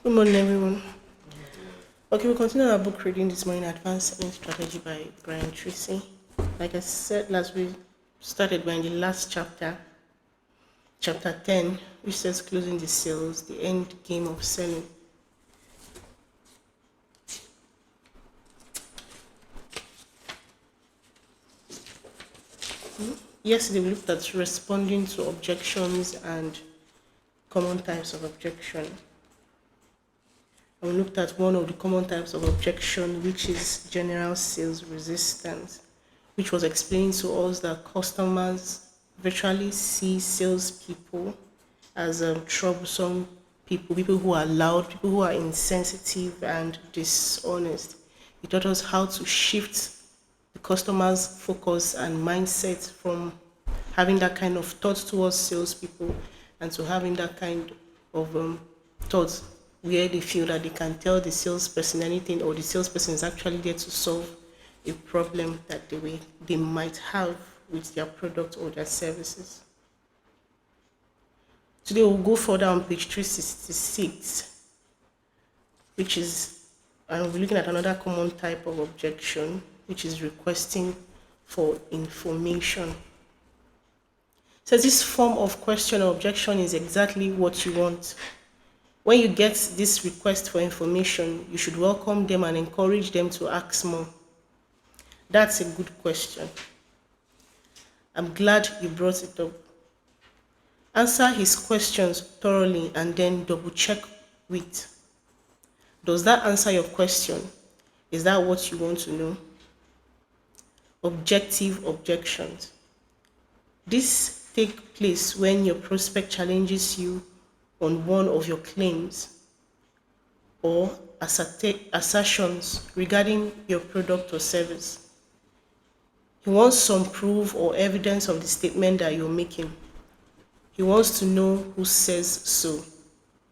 Good morning, everyone. Okay, we'll continue our book reading this morning, Advanced Selling Strategy by Brian Tracy. Like I said last week, we're in the last chapter, chapter 10, which says closing the sales, the end game of selling. Yesterday, we looked at responding to objections and common types of objection. And we looked at one of the common types of objection, which is general sales resistance, which was explaining to us that customers virtually see salespeople as troublesome people who are loud, people who are insensitive and dishonest. It taught us how to shift the customer's focus and mindset from having that kind of thought towards salespeople and to having that kind of thought where they feel that they can tell the salesperson anything or the salesperson is actually there to solve a problem that they might have with their product or their services. Today we'll go further on page 366, which is, and we'll be looking at another common type of objection, which is requesting for information. So this form of question or objection is exactly what you want. When you get this request for information, you should welcome them and encourage them to ask more. That's a good question. I'm glad you brought it up. Answer his questions thoroughly and then double check with. Does that answer your question? Is that what you want to know? Objective objections. This takes place when your prospect challenges you on one of your claims or assertions regarding your product or service. He wants some proof or evidence of the statement that you're making. He wants to know who says so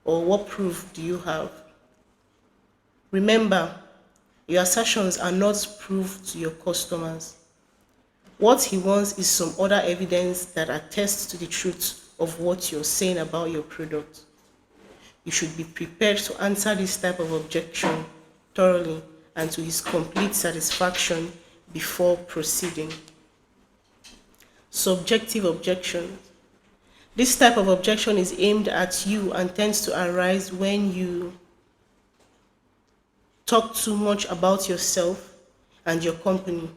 or what proof do you have. Remember, your assertions are not proof to your customers. What he wants is some other evidence that attests to the truth of what you're saying about your product. You should be prepared to answer this type of objection thoroughly and to his complete satisfaction before proceeding. Subjective objection. This type of objection is aimed at you and tends to arise when you talk too much about yourself and your company.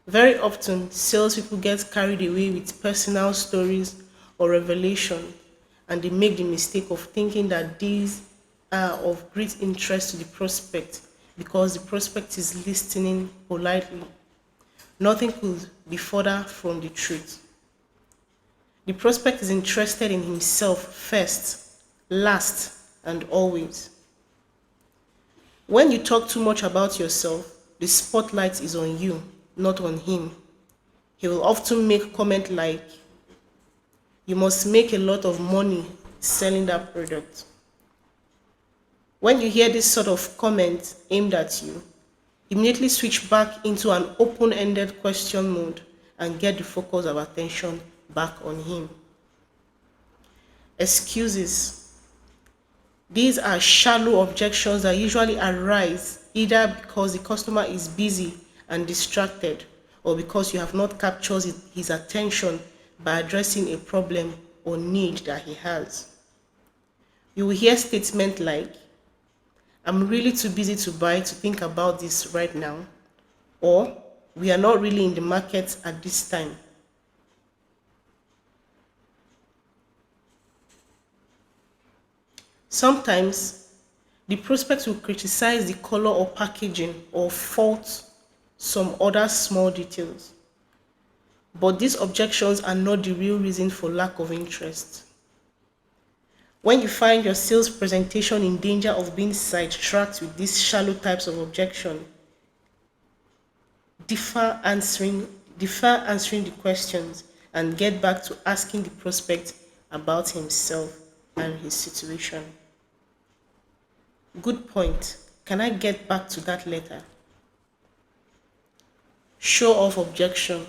Very often, salespeople get carried away with personal stories or revelation, and they make the mistake of thinking that these are of great interest to the prospect because the prospect is listening politely. Nothing could be further from the truth. The prospect is interested in himself first, last, and always. When you talk too much about yourself, the spotlight is on you, not on him. He will often make comment like, "You must make a lot of money selling that product." When you hear this sort of comment aimed at you, immediately switch back into an open-ended question mode and get the focus of attention back on him. Excuses. These are shallow objections that usually arise either because the customer is busy and distracted or because you have not captured his attention by addressing a problem or need that he has. You will hear statements like, "I'm really too busy to buy to think about this right now," or "We are not really in the market at this time." Sometimes, the prospect will criticize the color or packaging or fault some other small details. But these objections are not the real reason for lack of interest. When you find your sales presentation in danger of being sidetracked with these shallow types of objection, defer answering the questions and get back to asking the prospect about himself and his situation. Good point. Can I get back to that later? Show off objections.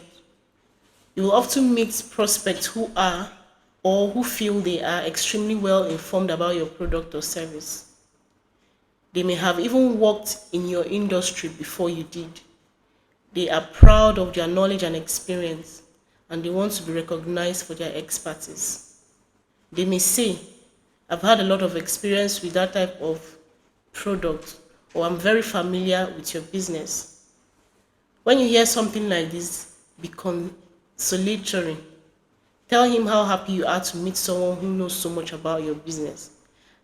You will often meet prospects who are or who feel they are extremely well informed about your product or service. They may have even worked in your industry before you did. They are proud of their knowledge and experience, and they want to be recognized for their expertise. They may say, I've had a lot of experience with that type of product, or I'm very familiar with your business. When you hear something like this, be consolatory. Tell him how happy you are to meet someone who knows so much about your business.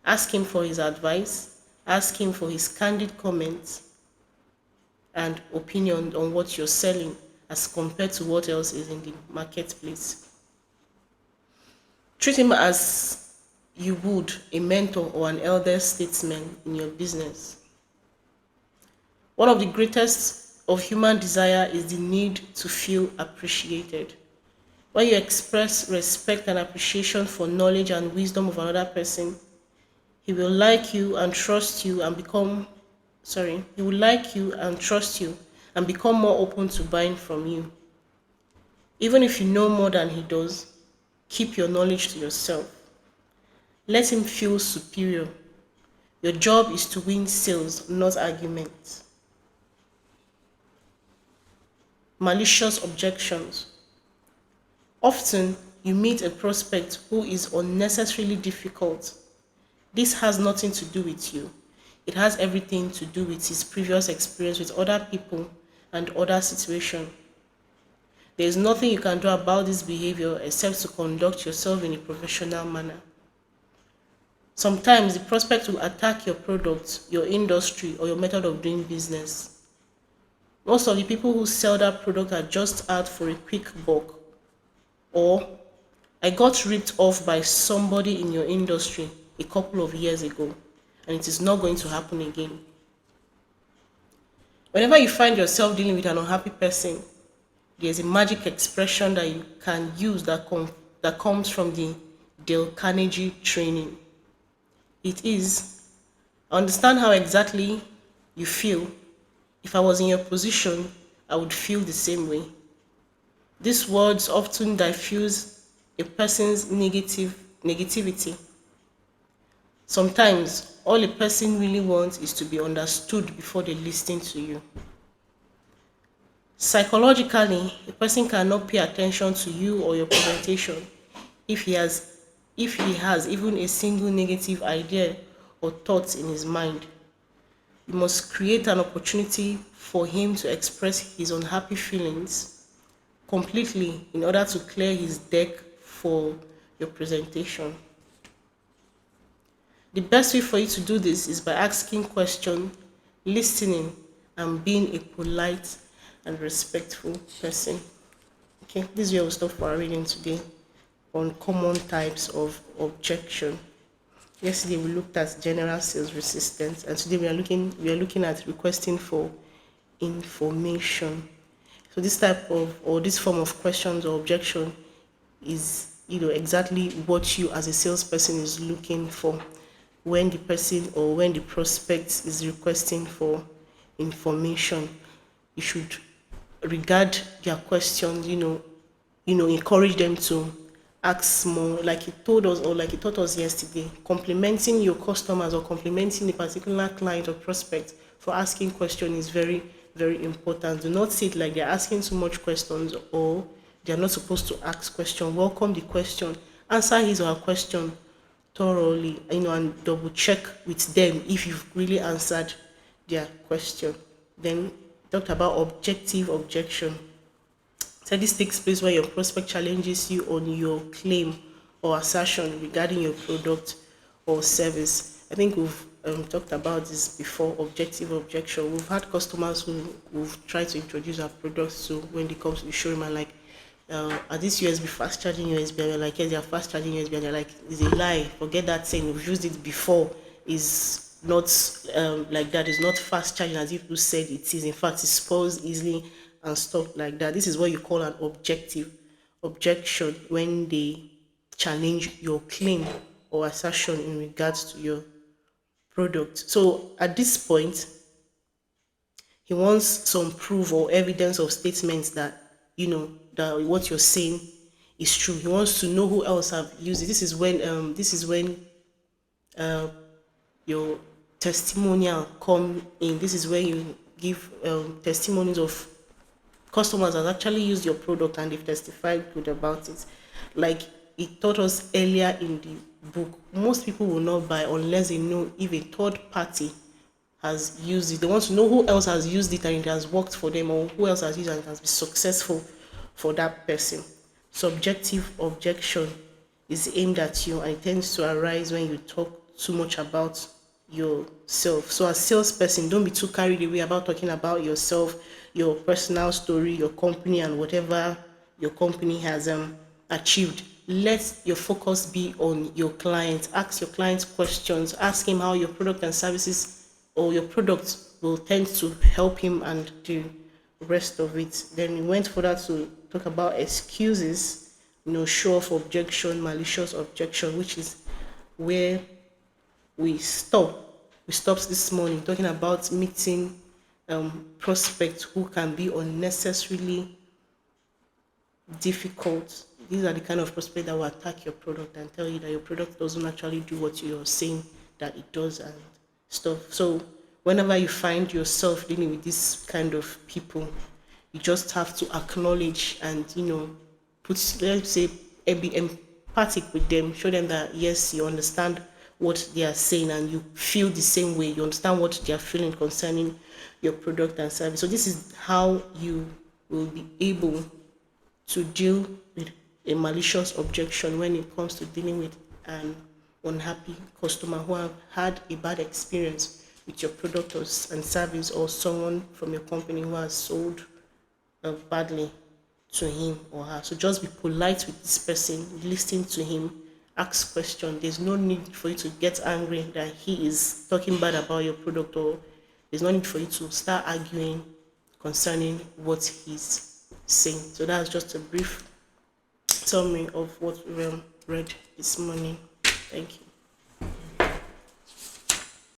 Ask him for his advice, ask him for his candid comments and opinion on what you're selling as compared to what else is in the marketplace. Treat him as you would a mentor or an elder statesman in your business. One of the greatest of human desire is the need to feel appreciated. When you express respect and appreciation for knowledge and wisdom of another person, he will like you and trust you and become he will like you and trust you and become more open to buying from you. Even if you know more than he does, keep your knowledge to yourself. Let him feel superior. Your job is to win sales, not arguments. Malicious objections. Often, you meet a prospect who is unnecessarily difficult. This has nothing to do with you. It has everything to do with his previous experience with other people and other situations. There is nothing you can do about this behavior except to conduct yourself in a professional manner. Sometimes the prospect will attack your product, your industry, or your method of doing business. Most of the people who sell that product are just out for a quick buck, or I got ripped off by somebody in your industry a couple of years ago, and it is not going to happen again. Whenever you find yourself dealing with an unhappy person, there's a magic expression that you can use that comes from the Dale Carnegie training. It is, I understand how exactly you feel. If I was in your position, I would feel the same way. These words often diffuse a person's negativity. Sometimes all a person really wants is to be understood before they listen to you. Psychologically, a person cannot pay attention to you or your presentation if he has even a single negative idea or thought in his mind. You must create an opportunity for him to express his unhappy feelings completely in order to clear his deck for your presentation. The best way for you to do this is by asking questions, listening, and being a polite and respectful person. Okay, this is where we'll stop for our reading today on common types of objection. Yesterday we looked at general sales resistance, and today we are looking at requesting for information. So this type of or this form of questions or objection is exactly what you as a salesperson is looking for when the person or when the prospect is requesting for information. You should regard their questions, encourage them to ask more, like he told us or like he taught us yesterday. Complimenting your customers or complimenting a particular client or prospect for asking questions is very, very important. Do not see it like they're asking too much questions or they're not supposed to ask questions. Welcome the question, answer his or her question thoroughly, and double check with them if you've really answered their question. Then talked about objective objection. So this takes place when your prospect challenges you on your claim or assertion regarding your product or service. I think we've talked about this before, objective objection. We've had customers who've tried to introduce our products to when they come to the showroom and like, are these USB fast charging USB? And we're like, yes, they are fast charging USB. And they're like, it's a lie. Forget that saying. We've used it before. Is not like that. It's not fast charging as if you said it is. In fact, it spoils easily and stuff like that. This is what you call an objective objection when they challenge your claim or assertion in regards to your product. So at this point, he wants some proof or evidence of statements that that what you're saying is true. He wants to know who else have used it. This is when your testimonial come in. This is where you give testimonies of customers that actually used your product and they've testified good about it. Like it taught us earlier in the book, most people will not buy unless they know if a third party has used it. They want to know who else has used it and it has worked for them, or who else has used it and it has been successful for that person. Subjective objection is aimed at you and it tends to arise when you talk too much about yourself. So as salesperson, don't be too carried away about talking about yourself, your personal story, your company, and whatever your company has achieved. Let your focus be on your client. Ask your client questions. Ask him how your product and services or your product will tend to help him and the rest of it. Then we went further to talk about excuses, show off objection, malicious objection, which is where we stopped this morning talking about meeting prospects who can be unnecessarily difficult. These are the kind of prospects that will attack your product and tell you that your product doesn't actually do what you're saying that it does and stuff. So whenever you find yourself dealing with this kind of people, you just have to acknowledge and put, let's say, be empathic with them. Show them that yes, you understand what they are saying and you feel the same way. You understand what they are feeling concerning your product and service. So this is how you will be able to deal with a malicious objection when it comes to dealing with an unhappy customer who have had a bad experience with your product and service, or someone from your company who has sold badly to him or her. So just be polite with this person, listen to him, ask questions. There's no need for you to get angry that he is talking bad about your product, or there's no need for you to start arguing concerning what he's saying. So that's just a brief summary of what we read this morning. Thank you.